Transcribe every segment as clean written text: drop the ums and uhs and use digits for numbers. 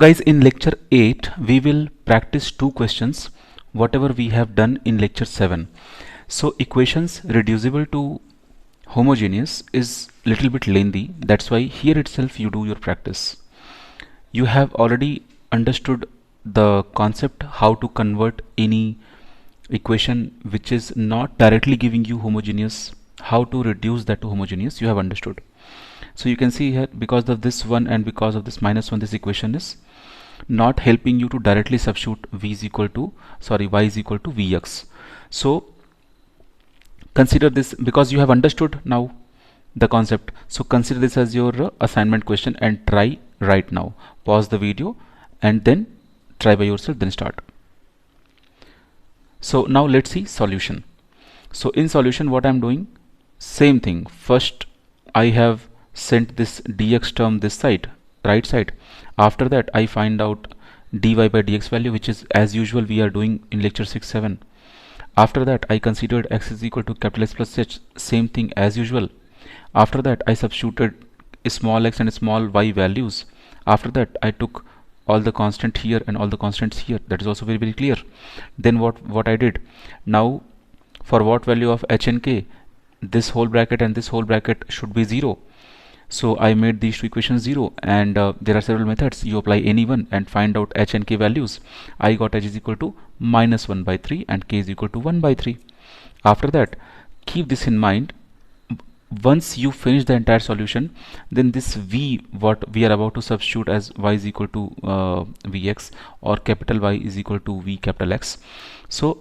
Guys, in lecture 8 we will practice two questions whatever we have done in lecture 7. So equations reducible to homogeneous is little bit lengthy, that's why here itself you do your practice. You have already understood the concept how to convert any equation which is not directly giving you homogeneous, how to reduce that to homogeneous, you have understood. So you can see here, because of this one and because of this minus 1, this equation is not helping you to directly substitute y is equal to vx. So consider this, because you have understood now the concept, so consider this as your assignment question and try right now. Pause the video and then try by yourself, then start. So now let's see solution. So in solution what I'm doing, same thing. First I have sent this dx term this side, right side. After that I find out dy by dx value, which is as usual we are doing in lecture 6-7. After that I considered x is equal to capital X plus h, same thing as usual. After that I substituted small x and small y values. After that I took all the constant here and all the constants here, that is also very clear. Then what I did, now for what value of h and k, this whole bracket and this whole bracket should be 0. So I made these two equations 0, and there are several methods. You apply any one and find out h and k values. I got h is equal to minus 1 by 3 and k is equal to 1 by 3. After that, keep this in mind. Once you finish the entire solution, then this v, what we are about to substitute as y is equal to vx, or capital Y is equal to v capital X. So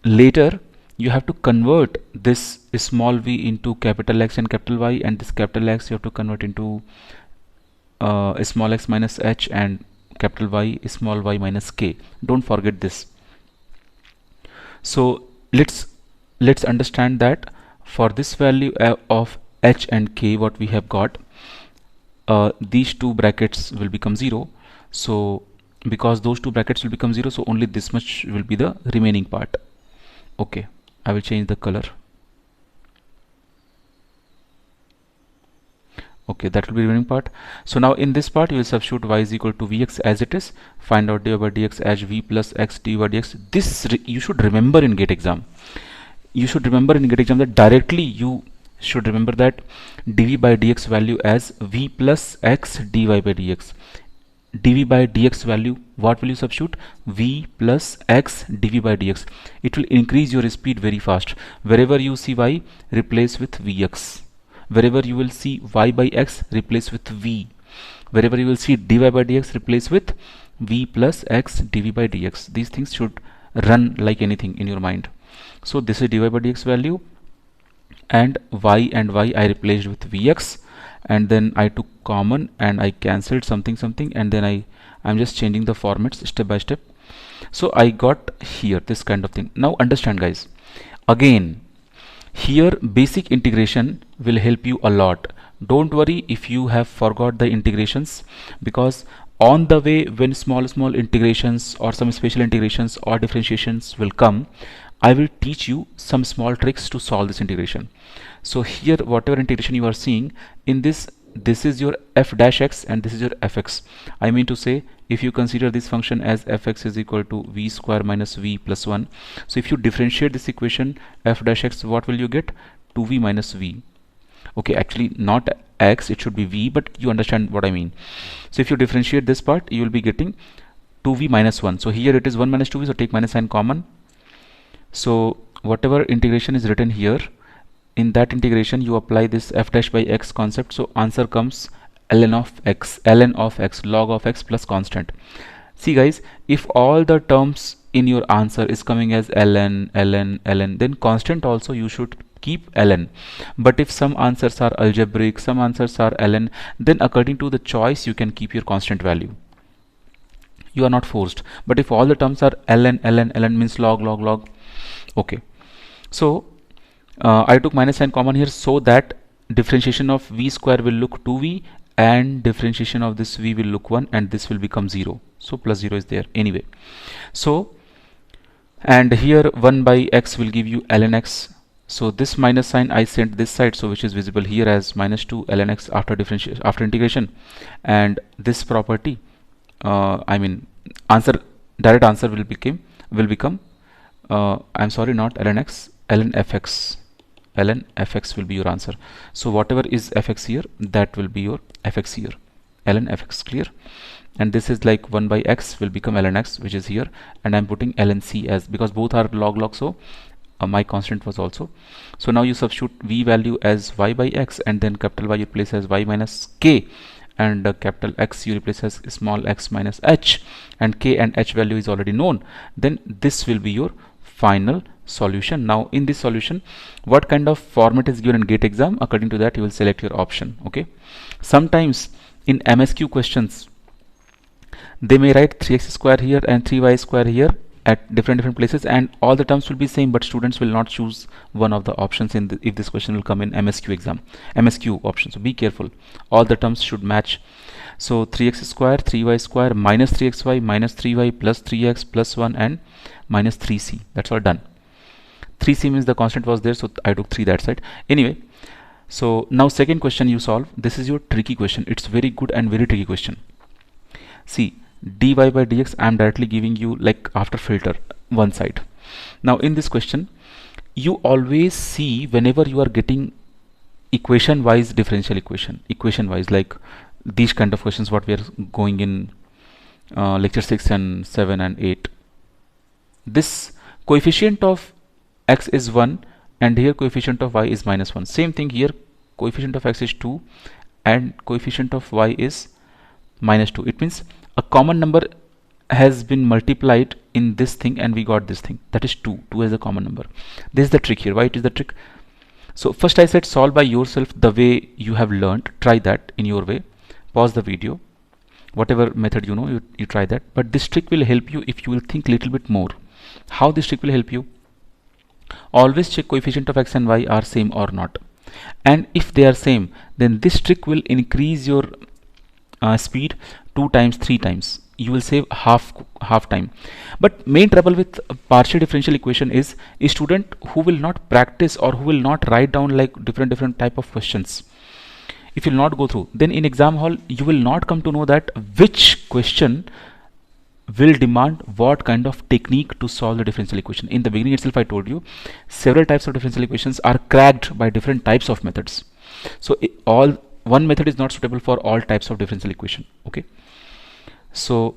later you have to convert this small v into capital X and capital Y, and this capital X you have to convert into small x minus h and capital Y small y minus k. Don't forget this. So let's understand that for this value of h and k, what we have got, these two brackets will become 0. So because those two brackets will become 0, so only this much will be the remaining part. Okay, I will change the color. Okay, that will be the remaining part. So now in this part you will substitute y is equal to vx as it is, find out dy by dx as v plus x dy by dx. This you should remember in GATE exam. You should remember in GATE exam that directly you should remember that dv by dx value as v plus x dy by dx. dv by dx value, what will you substitute? V plus x dv by dx. It will increase your speed very fast. Wherever you see y, replace with vx. Wherever you will see y by x, replace with v. Wherever you will see dy by dx, replace with v plus x dv by dx. These things should run like anything in your mind. So this is dy by dx value, and y I replaced with vx, and then I took common and I cancelled something, and then I'm just changing the formats step by step. So I got here this kind of thing. Now understand guys, again here basic integration will help you a lot. Don't worry if you have forgot the integrations, because on the way when small integrations or some special integrations or differentiations will come, I will teach you some small tricks to solve this integration. So here whatever integration you are seeing in this is your f dash x and this is your fx. I mean to say, if you consider this function as fx is equal to v square minus v plus 1, so if you differentiate this equation f dash x, what will you get? 2v minus v. Okay, actually not x, it should be v, but you understand what I mean. So if you differentiate this part, you will be getting 2v minus 1. So here it is 1 minus 2v, so take minus sign common. So whatever integration is written here, in that integration you apply this f dash by x concept. So answer comes ln of x, log of x plus constant. See guys, if all the terms in your answer is coming as ln, then constant also you should keep ln. But if some answers are algebraic, some answers are ln, then according to the choice you can keep your constant value. You are not forced. But if all the terms are ln means log. Okay, so I took minus sign common here, so that differentiation of v square will look 2v and differentiation of this v will look 1, and this will become 0. So plus 0 is there anyway. So and here 1 by x will give you ln x. So this minus sign I sent this side, so which is visible here as minus 2 ln x after integration, and this property I mean answer, direct answer will become I'm sorry, not ln x, ln fx. ln fx will be your answer. So whatever is fx here, that will be your fx here, ln fx. Clear? And this is like 1 by x will become ln x, which is here, and I'm putting ln c as, because both are log, so my constant was also. So now you substitute v value as y by x, and then capital Y you replace as y minus k, and capital X you replace as small x minus h, and k and h value is already known. Then this will be your final solution. Now in this solution, what kind of format is given in GATE exam, according to that you will select your option. Okay, sometimes in MSQ questions they may write 3x square here and 3y square here at different places, and all the terms will be same, but students will not choose one of the options in if this question will come in MSQ exam, MSQ option. So be careful, all the terms should match. So 3x square, 3y square, minus 3xy, minus 3y, plus 3x, plus 1, and minus 3c. That's all done. 3c means the constant was there, so I took 3 that side. Anyway, so now second question you solve. This is your tricky question. It's very good and very tricky question. See, dy by dx I am directly giving you like after filter one side. Now in this question, you always see whenever you are getting equation wise differential equation wise, like these kind of questions what we are going in lecture 6 and 7 and 8, this coefficient of x is 1 and here coefficient of y is minus 1. Same thing here, coefficient of x is 2 and coefficient of y is minus 2. It means a common number has been multiplied in this thing and we got this thing, that is 2 as a common number. This is the trick here. Why it is the trick? So first I said solve by yourself the way you have learned. Try that in your way. Pause the video, whatever method you know, you try that. But this trick will help you if you will think little bit more. How this trick will help you? Always check coefficient of x and y are same or not, and if they are same, then this trick will increase your speed 2 times, 3 times. You will save half time. But main trouble with partial differential equation is a student who will not practice or who will not write down like different type of questions. If you will not go through, then in exam hall you will not come to know that which question will demand what kind of technique to solve the differential equation. In the beginning itself I told you several types of differential equations are cracked by different types of methods. So one method is not suitable for all types of differential equation. Okay, so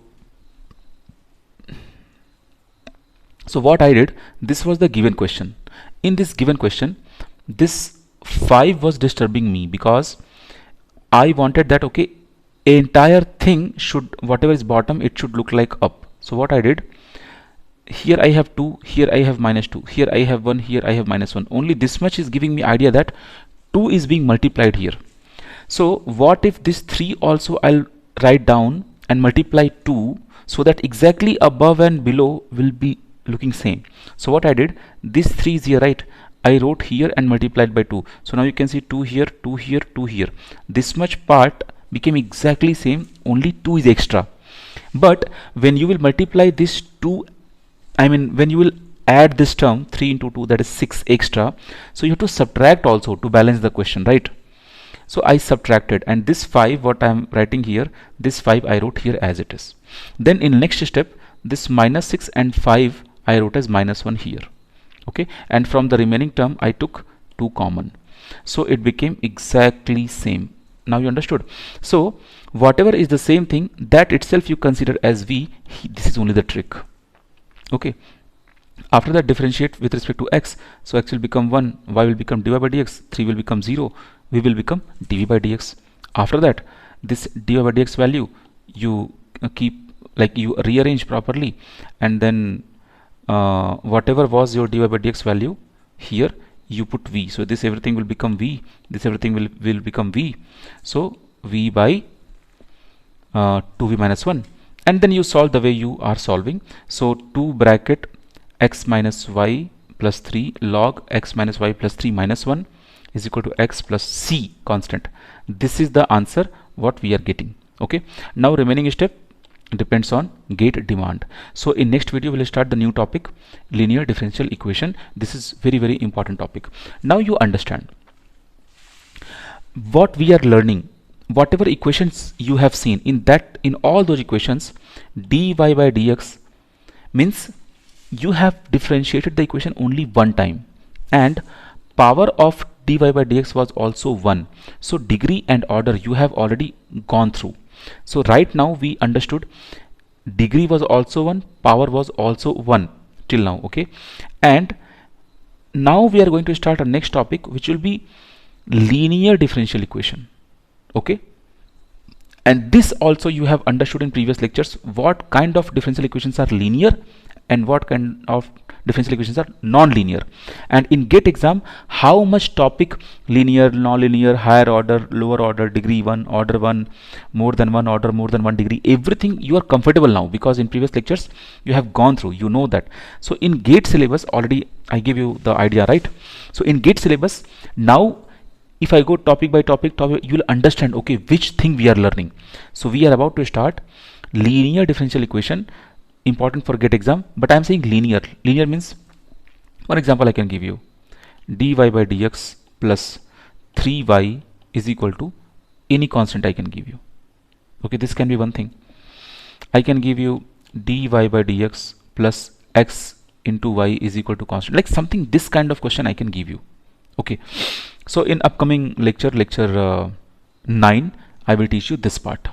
what I did, this was the given question. In this given question, this 5 was disturbing me because I wanted that okay, entire thing should, whatever is bottom, it should look like up. So what I did, here I have 2, here I have minus 2, here I have 1, here I have minus 1. Only this much is giving me idea that 2 is being multiplied here. So what if this 3 also I'll write down and multiply 2 so that exactly above and below will be looking same. So what I did, this 3 is here, right? I wrote here and multiplied by 2. So now you can see 2 here, 2 here, 2 here. This much part became exactly same, only 2 is extra. But when you will multiply this 2, I mean when you will add this term 3 into 2, that is 6 extra, so you have to subtract also to balance the question, right? So I subtracted, and this 5 what I am writing here, this 5 I wrote here as it is. Then in next step, this minus 6 and 5 I wrote as minus 1 here. Okay, and from the remaining term I took 2 common, so it became exactly same. Now you understood. So whatever is the same thing, that itself you consider as v. This is only the trick. Okay, after that differentiate with respect to x. So x will become 1, y will become dy by dx, 3 will become 0, v will become dv by dx. After that, this dy by dx value you keep, like you rearrange properly, and then whatever was your dy by dx value here you put v. So this everything will become v, this everything will become v. So v by 2v minus 1, and then you solve the way you are solving. So 2 bracket x minus y plus 3 log x minus y plus 3 minus 1 is equal to x plus c constant. This is the answer what we are getting. Okay, now remaining step depends on GATE demand. So in next video we'll start the new topic, linear differential equation. This is very important topic. Now you understand what we are learning, whatever equations you have seen in all those equations, dy by dx means you have differentiated the equation only one time, and power of dy by dx was also 1. So degree and order you have already gone through. So right now we understood degree was also 1, power was also 1 till now. Okay, and now we are going to start our next topic, which will be linear differential equation. Okay, and this also you have understood in previous lectures, what kind of differential equations are linear and what kind of differential equations are non-linear. And in GATE exam, how much topic linear, non-linear, higher order, lower order, degree 1, order 1, more than 1 order, more than 1 degree, everything you are comfortable now, because in previous lectures you have gone through, you know that. So in GATE syllabus already I give you the idea, right? So in GATE syllabus now, if I go topic by topic, you will understand, okay, which thing we are learning. So we are about to start linear differential equation, important for GATE exam, but I am saying linear. Linear means, for example, I can give you dy by dx plus 3y is equal to any constant I can give you. Okay, this can be one thing. I can give you dy by dx plus x into y is equal to constant, like something, this kind of question I can give you. Okay, so in upcoming lecture 9, I will teach you this part.